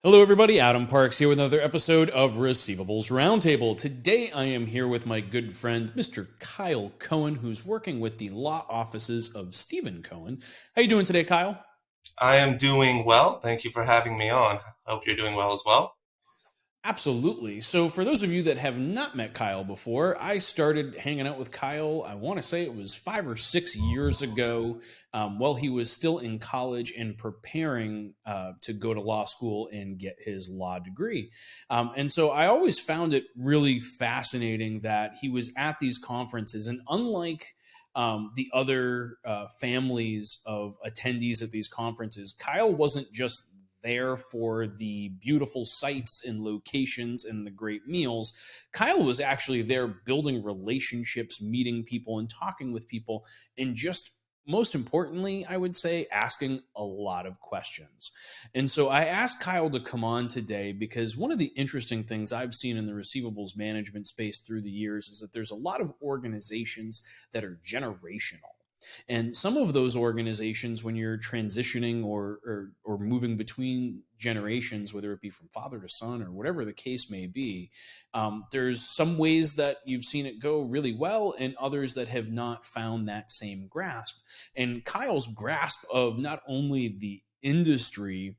Hello, everybody. Adam Parks here with another episode of Receivables Roundtable. Today, I am here with my good friend, Mr. Kyle Cohen, who's working with the law offices of Stephen Cohen. How you doing today, Kyle? I am doing well. Thank you for having me on. I hope you're doing well as well. Absolutely. So, for those of you that have not met Kyle before, I started hanging out with Kyle, I want to say it was 5 or 6 years ago, while he was still in college and preparing to go to law school and get his law degree. And so I always found it really fascinating that he was at these conferences, and unlike the other families of attendees at these conferences, Kyle wasn't just there for the beautiful sights and locations and the great meals. Kyle was actually there building relationships, meeting people and talking with people, and just most importantly, I would say asking a lot of questions. And so I asked Kyle to come on today because one of the interesting things I've seen in the receivables management space through the years is that there's a lot of organizations that are generational. And some of those organizations, when you're transitioning or moving between generations, whether it be from father to son or whatever the case may be, there's some ways that you've seen it go really well and others that have not found that same grasp. And Kyle's grasp of not only the industry,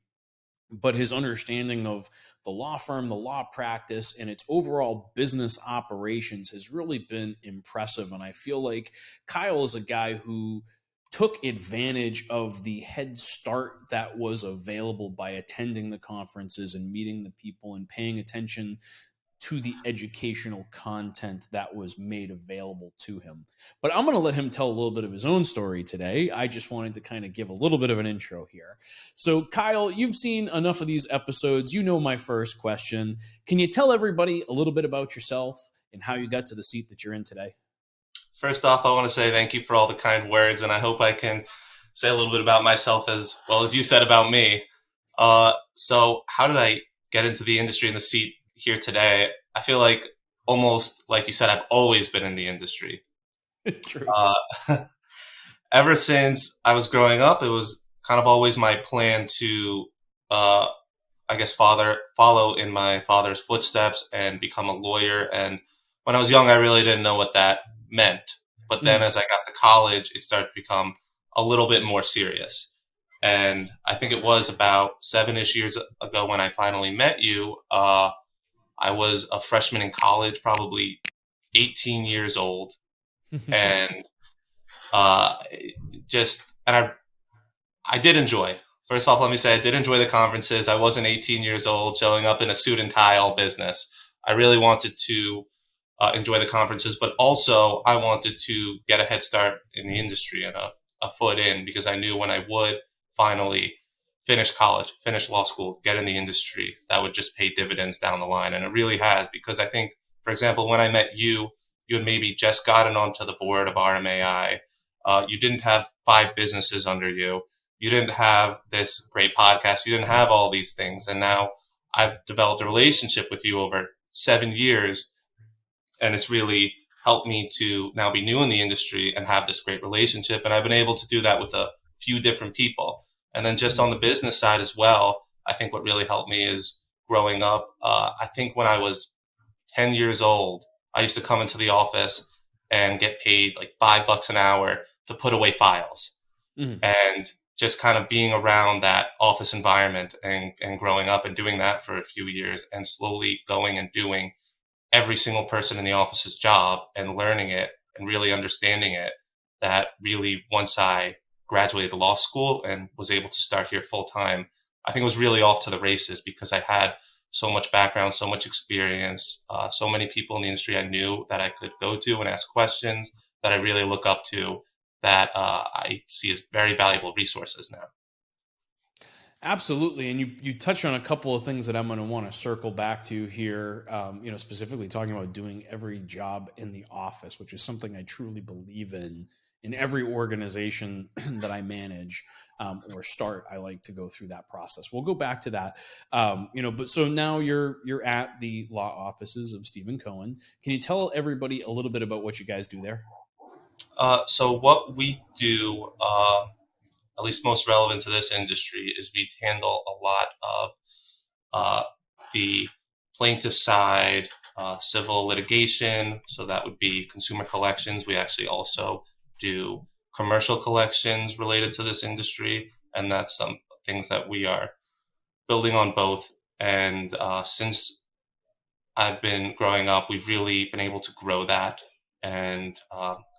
but his understanding of the law firm, the law practice, and its overall business operations has really been impressive. And I feel like Kyle is a guy who took advantage of the head start that was available by attending the conferences and meeting the people and paying attention to the educational content that was made available to him. But I'm going to let him tell a little bit of his own story today. I just wanted to kind of give a little bit of an intro here. So, Kyle, you've seen enough of these episodes. You know my first question. Can you tell everybody a little bit about yourself and how you got to the seat that you're in today? First off, I want to say thank you for all the kind words, and I hope I can say a little bit about myself as well as you said about me. So how did I get into the industry and the seat here today? I feel like almost like you said, I've always been in the industry. True. Ever since I was growing up, it was kind of always my plan to, uh, I guess, follow in my father's footsteps and become a lawyer. And when I was young, I really didn't know what that meant. But then Mm, as I got to college, it started to become a little bit more serious. And I think it was about 7-ish years ago when I finally met you. I was a freshman in college, probably 18 years old, and uh, I did enjoy. First off, let me say I did enjoy the conferences. I wasn't 18 years old showing up in a suit and tie all business. I really wanted to enjoy the conferences, but also I wanted to get a head start in the industry and a foot in because I knew when I would finally finish college, finish law school, get in the industry, that would just pay dividends down the line. And it really has because I think, for example, when I met you, you had maybe just gotten onto the board of RMAI. You didn't have 5 businesses under you. You didn't have this great podcast. You didn't have all these things. And now I've developed a relationship with you over 7 years. And it's really helped me to now be new in the industry and have this great relationship. And I've been able to do that with a few different people. And then just on the business side as well, I think what really helped me is growing up. I think when I was 10 years old, I used to come into the office and get paid like $5 an hour to put away files. mm, And just kind of being around that office environment and growing up and doing that for a few years and slowly going and doing every single person in the office's job and learning it and really understanding it, that really once I graduated law school and was able to start here full time, I think it was really off to the races because I had so much background, so much experience, so many people in the industry I knew that I could go to and ask questions that I really look up to that I see as very valuable resources now. absolutely. And you touch on a couple of things that I'm going to want to circle back to here, specifically talking about doing every job in the office, which is something I truly believe in every organization that I manage. or start, I like to go through that process. We'll go back to that. But so now you're at the law offices of Stephen Cohen. Can you tell everybody a little bit about what you guys do there? So what we do, at least most relevant to this industry, is we handle a lot of uh, the plaintiff side, civil litigation. So that would be consumer collections. We actually also do commercial collections related to this industry, and that's some things that we are building on both. And since I've been growing up, we've really been able to grow that and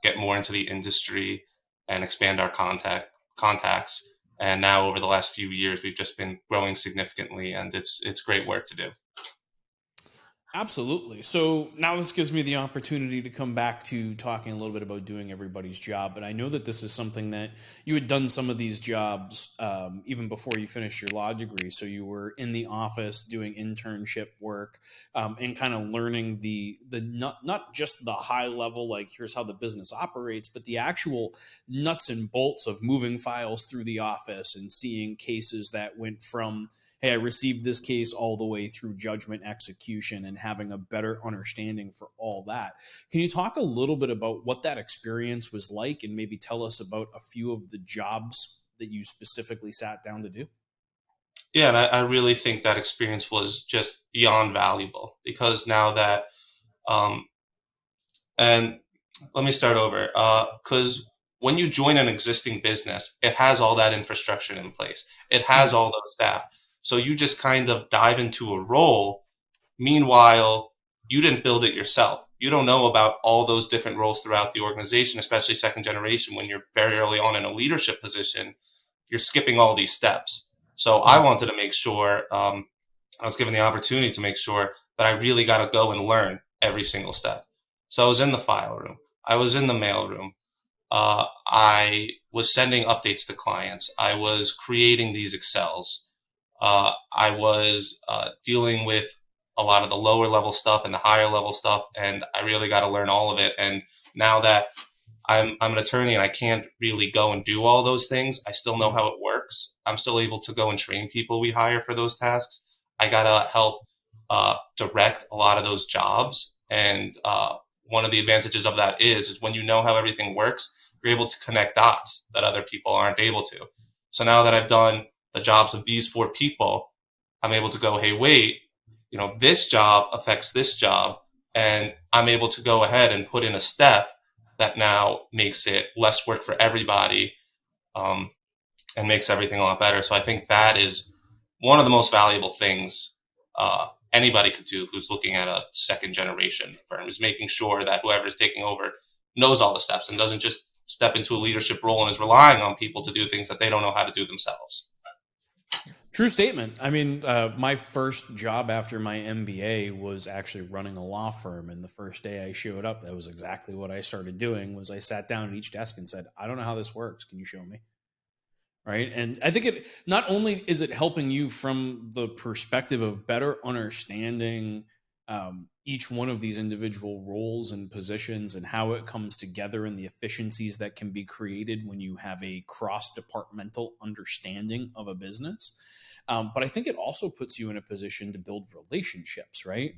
get more into the industry and expand our contacts. And now, over the last few years, we've just been growing significantly, and it's great work to do. Absolutely. So now this gives me the opportunity to come back to talking a little bit about doing everybody's job. But I know that this is something that you had done some of these jobs even before you finished your law degree. So you were in the office doing internship work and kind of learning the not just the high level, like here's how the business operates, but the actual nuts and bolts of moving files through the office and seeing cases that went from, hey, I received this case all the way through judgment execution and having a better understanding for all that. Can you talk a little bit about what that experience was like and maybe tell us about a few of the jobs that you specifically sat down to do? Yeah, and I really think that experience was just beyond valuable because now that, um, and let me start over, because when you join an existing business, it has all that infrastructure in place. It has all those staff. So you just kind of dive into a role. Meanwhile, you didn't build it yourself. You don't know about all those different roles throughout the organization, especially second generation. When you're very early on in a leadership position, you're skipping all these steps. So I Mhm. wanted to make sure, I was given the opportunity to make sure that I really got to go and learn every single step. So I was in the file room. I was in the mail room. I was sending updates to clients. I was creating these Excels. I was dealing with a lot of the lower level stuff and the higher level stuff, and I really got to learn all of it. And now that I'm an attorney and I can't really go and do all those things, I still know how it works. I'm still able to go and train people we hire for those tasks. I gotta help direct a lot of those jobs, and one of the advantages of that is when you know how everything works, you're able to connect dots that other people aren't able to. So now that I've done the jobs of these four people, I'm able to go, hey, wait, this job affects this job, and I'm able to go ahead and put in a step that now makes it less work for everybody, um, and makes everything a lot better. So I think that is one of the most valuable things anybody could do who's looking at a second generation firm, is making sure that whoever's taking over knows all the steps and doesn't just step into a leadership role and is relying on people to do things that they don't know how to do themselves. True statement. I mean, my first job after my MBA was actually running a law firm, and the first day I showed up, that was exactly what I started doing. Was I sat down at each desk and said, "I don't know how this works. Can you show me?" Right? And I think it not only is it helping you from the perspective of better understanding each one of these individual roles and positions and how it comes together and the efficiencies that can be created when you have a cross departmental understanding of a business. But I think it also puts you in a position to build relationships, right?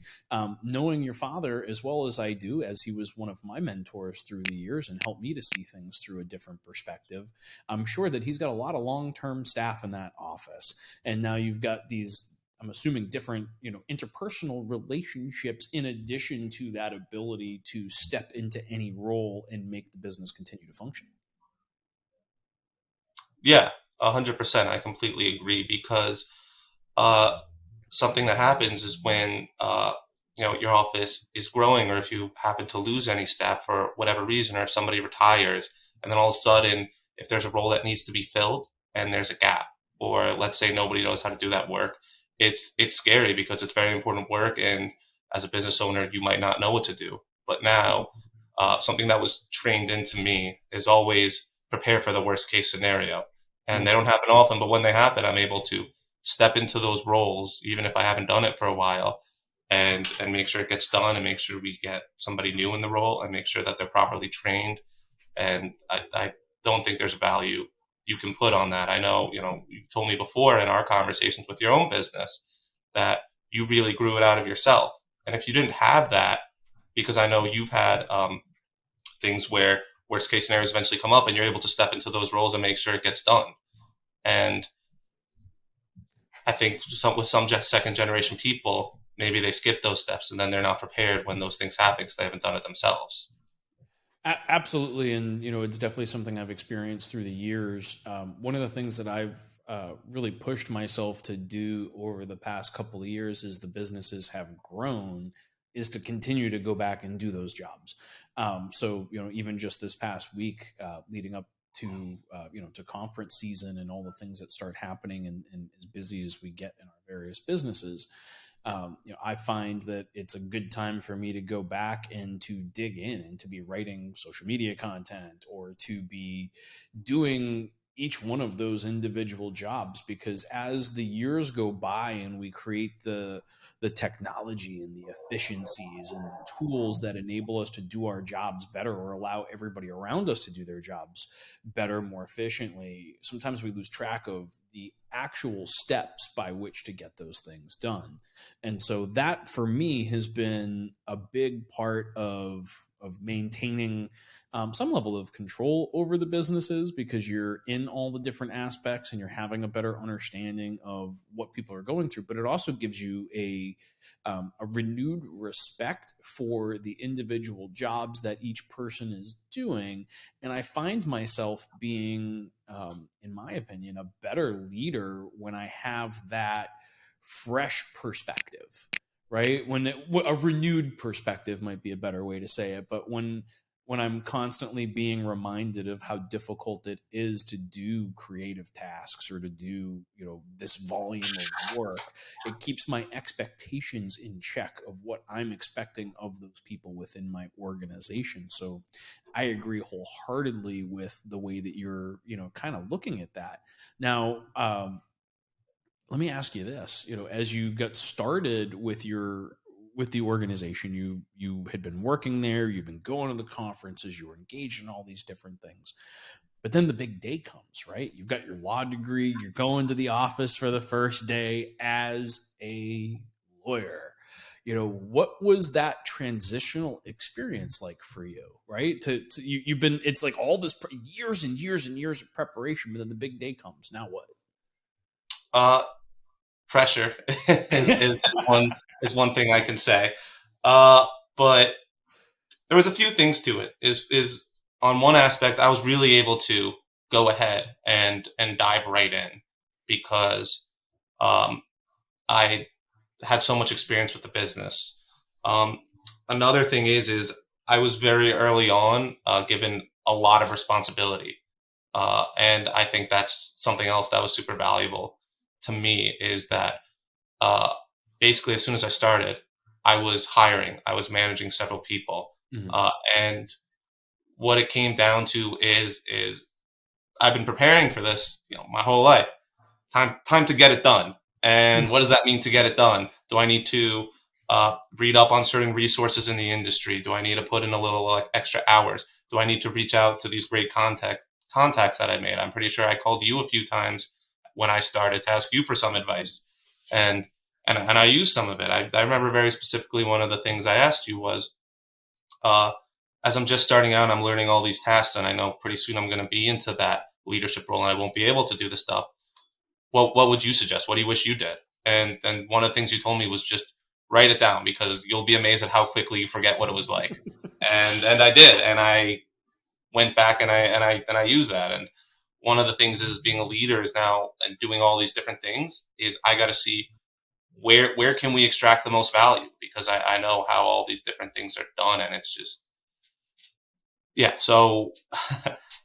Knowing your father as well as I do, as he was one of my mentors through the years and helped me to see things through a different perspective, I'm sure that he's got a lot of long-term staff in that office. And now you've got these, I'm assuming, different, interpersonal relationships in addition to that ability to step into any role and make the business continue to function. Yeah, 100%. I completely agree because uh, something that happens is when your office is growing, or if you happen to lose any staff for whatever reason, or if somebody retires, and then all of a sudden, if there's a role that needs to be filled and there's a gap, or let's say nobody knows how to do that work, it's scary because it's very important work, and as a business owner, you might not know what to do. But now, something that was trained into me is always prepare for the worst case scenario, and they Mhm. don't happen often, but when they happen, I'm able to step into those roles, even if I haven't done it for a while, and make sure it gets done, and make sure we get somebody new in the role, and make sure that they're properly trained. And I don't think there's value you can put on that. I know, you've told me before in our conversations with your own business that you really grew it out of yourself. And if you didn't have that, because I know you've had things where worst case scenarios eventually come up and you're able to step into those roles and make sure it gets done. And I think with some just second generation people, maybe they skip those steps and then they're not prepared when those things happen because they haven't done it themselves. Absolutely, and it's definitely something I've experienced through the years. One of the things that I've really pushed myself to do over the past couple of years, as the businesses have grown, is to continue to go back and do those jobs. So even just this past week, leading up to to conference season and all the things that start happening, and as busy as we get in our various businesses, I find that it's a good time for me to go back and to dig in and to be writing social media content, or to be doing each one of those individual jobs, because as the years go by and we create the technology and the efficiencies and the tools that enable us to do our jobs better, or allow everybody around us to do their jobs better, more efficiently, sometimes we lose track of the actual steps by which to get those things done. And so that for me has been a big part of maintaining some level of control over the businesses, because you're in all the different aspects and you're having a better understanding of what people are going through. But it also gives you a renewed respect for the individual jobs that each person is doing. And I find myself being, in my opinion, a better leader when I have that fresh perspective, right? A renewed perspective might be a better way to say it, but when I'm constantly being reminded of how difficult it is to do creative tasks, or to do this volume of work, it keeps my expectations in check of what I'm expecting of those people within my organization. So I agree wholeheartedly with the way that you're kind of looking at that now. Let me ask you this: as you got started with the organization, you had been working there, you've been going to the conferences, you were engaged in all these different things, but then the big day comes, right? You've got your law degree, you're going to the office for the first day as a lawyer. What was that transitional experience like for you, right? You've been, it's like all this years and years and years of preparation, but then the big day comes. Now what? Uh, Pressure is one thing I can say. Uh, but there was a few things to it. Is on one aspect, I was really able to go ahead and dive right in because um, I had so much experience with the business. Um, Another thing is I was very early on given a lot of responsibility, and I think that's something else that was super valuable to me is that uh, basically as soon as I started, I was hiring, I was managing several people, Mhm. and what it came down to is I've been preparing for this, my whole life. Time to get it done. And what does that mean to get it done? Do I need to read up on certain resources in the industry? Do I need to put in a little extra hours? Do I need to reach out to these great contacts that I made? I'm pretty sure I called you a few times when I started to ask you for some advice, and and I used some of it. I remember very specifically one of the things I asked you was, uh, as I'm just starting out, I'm learning all these tasks, and I know pretty soon I'm going to be into that leadership role, and I won't be able to do this stuff. What would you suggest? What do you wish you did? And one of the things you told me was just write it down because you'll be amazed at how quickly you forget what it was like. And I did, and I went back and I used that. And one of the things is being a leader is now and doing all these different things is I got to see where can we extract the most value because I know how all these different things are done, and it's just yeah. So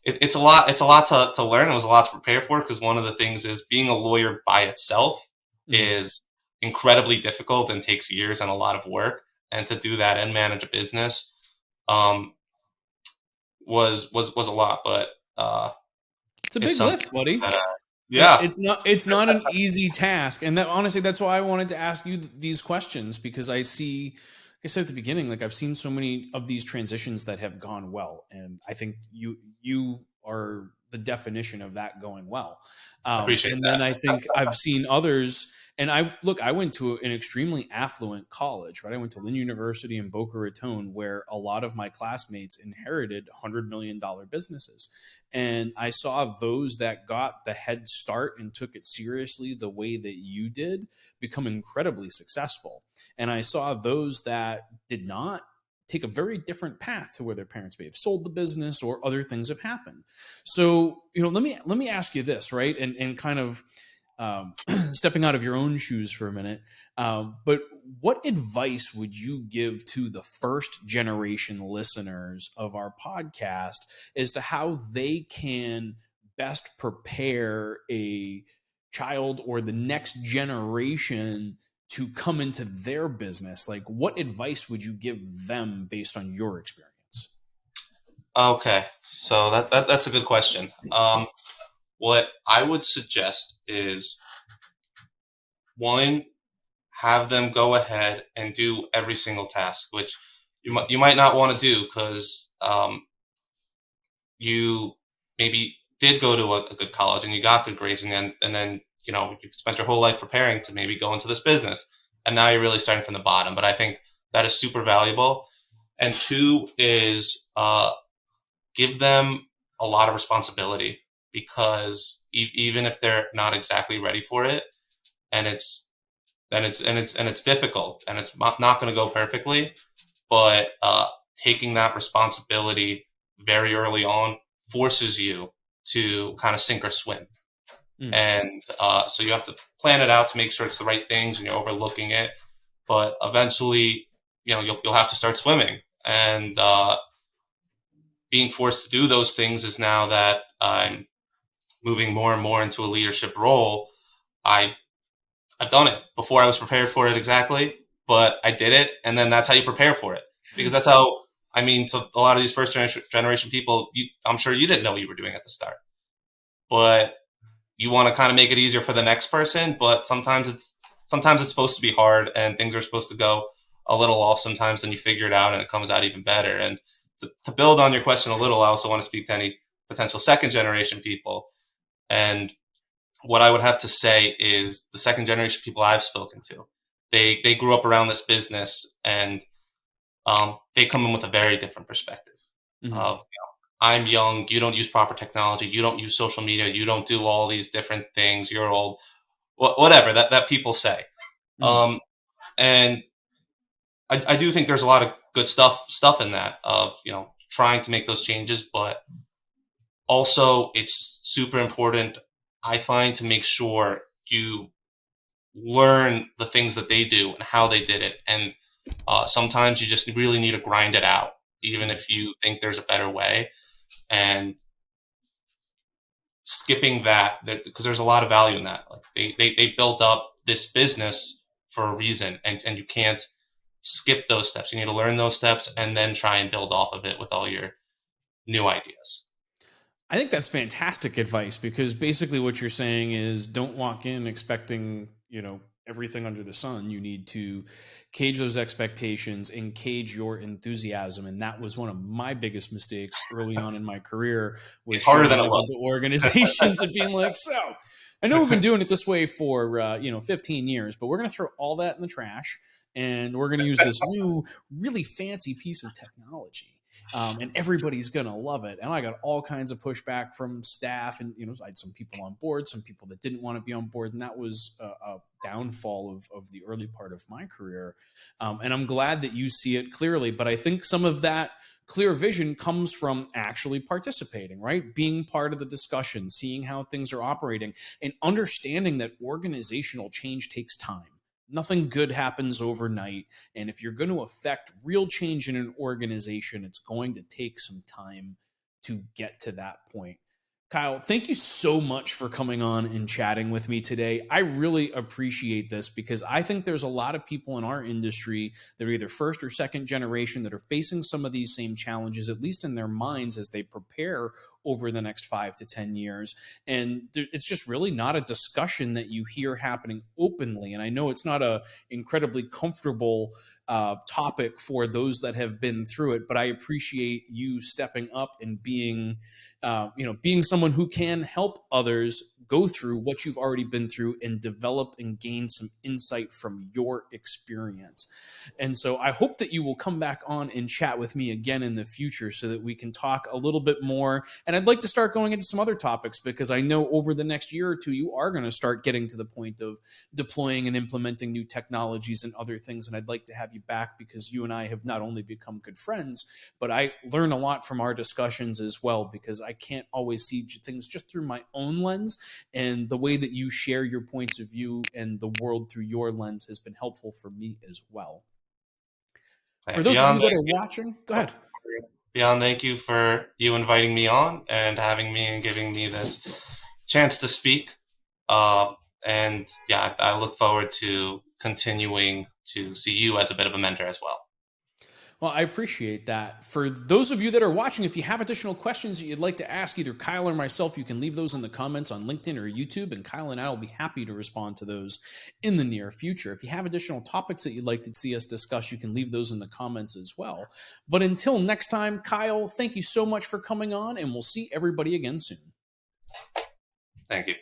it's a lot to learn. It was a lot to prepare for because one of the things is being a lawyer by itself Mhm. is incredibly difficult and takes years and a lot of work. And to do that and manage a business um, was a lot, but It's a it's big something lift, buddy. that yeah. It's not an easy task, and that honestly, that's why I wanted to ask you these questions, because I see, like I said at the beginning, like I've seen so many of these transitions that have gone well, and I think you are the definition of that going well. I appreciate And then that. I think I've seen others, and I went to an extremely affluent college, right? I went to Lynn University in Boca Raton, where a lot of my classmates inherited $100 million businesses. And I saw those that got the head start and took it seriously the way that you did become incredibly successful. And I saw those that did not take a very different path to where their parents may have sold the business or other things have happened. So, let me ask you this, right? And kind of stepping out of your own shoes for a minute. But what advice would you give to the first generation listeners of our podcast as to how they can best prepare a child or the next generation to come into their business? Like, what advice would you give them based on your experience? Okay, so that's a good question. What I would suggest is, one, have them go ahead and do every single task, which you might not want to do because you maybe did go to a good college and you got good grades, and then you spent your whole life preparing to maybe go into this business, and now you're really starting from the bottom. But I think that is super valuable. And two is give them a lot of responsibility, because even if they're not exactly ready for it, and it's difficult and it's not going to go perfectly, but taking that responsibility very early on forces you to kind of sink or swim. Mm. And so you have to plan it out to make sure it's the right things and you're overlooking it. But eventually, you'll have to start swimming. And being forced to do those things is, now that I'm moving more and more into a leadership role, I've done it before. I was prepared for it exactly, but I did it, and then that's how you prepare for it, because that's how. I mean, to a lot of these first generation people, I'm sure you didn't know what you were doing at the start, but you want to kind of make it easier for the next person. But sometimes it's supposed to be hard, and things are supposed to go a little off sometimes. Then you figure it out, and it comes out even better. And to build on your question a little, I also want to speak to any potential second generation people. And what I would have to say is, the second generation people I've spoken to, they grew up around this business, and they come in with a very different perspective Mm-hmm. of, I'm young, you don't use proper technology, you don't use social media, you don't do all these different things, you're old, whatever that people say. Mm. And I do think there's a lot of good stuff in that, of trying to make those changes, but also it's super important, I find, to make sure you learn the things that they do and how they did it. And sometimes you just really need to grind it out, even if you think there's a better way. And skipping that, because there's a lot of value in that. Like, they built up this business for a reason, and you can't skip those steps. You need to learn those steps and then try and build off of it with all your new ideas. I think that's fantastic advice, because basically what you're saying is, don't walk in expecting, everything under the sun. You need to cage those expectations and cage your enthusiasm. And that was one of my biggest mistakes early on in my career, was It's harder showing than it up looks. into organizations and being like, so I know we've been doing it this way for, 15 years, but we're going to throw all that in the trash. And we're going to use this new, really fancy piece of technology. And everybody's going to love it. And I got all kinds of pushback from staff, and I had some people on board, some people that didn't want to be on board, and that was a downfall of the early part of my career. And I'm glad that you see it clearly, but I think some of that clear vision comes from actually participating, right? Being part of the discussion, seeing how things are operating, and understanding that organizational change takes time. Nothing good happens overnight. And if you're going to affect real change in an organization, it's going to take some time to get to that point. Kyle, thank you so much for coming on and chatting with me today. I really appreciate this, because I think there's a lot of people in our industry that are either first or second generation that are facing some of these same challenges, at least in their minds, as they prepare over the next 5 to 10 years. And it's just really not a discussion that you hear happening openly. And I know it's not a incredibly comfortable topic for those that have been through it, but I appreciate you stepping up and being, being someone who can help others go through what you've already been through and develop and gain some insight from your experience. And so I hope that you will come back on and chat with me again in the future so that we can talk a little bit more. And I'd like to start going into some other topics because I know over the next year or two, you are going to start getting to the point of deploying and implementing new technologies and other things. And I'd like to have you back because you and I have not only become good friends, but I learn a lot from our discussions as well, because I can't always see things just through my own lens. And the way that you share your points of view and the world through your lens has been helpful for me as well. For those of you that are watching, go ahead. Beyond, thank you for you inviting me on and having me and giving me this chance to speak. And yeah, I look forward to continuing to see you as a bit of a mentor as well. Well, I appreciate that. For those of you that are watching, if you have additional questions that you'd like to ask either Kyle or myself, you can leave those in the comments on LinkedIn or YouTube, and Kyle and I will be happy to respond to those in the near future. If you have additional topics that you'd like to see us discuss, you can leave those in the comments as well. But until next time, Kyle, thank you so much for coming on, and we'll see everybody again soon. Thank you.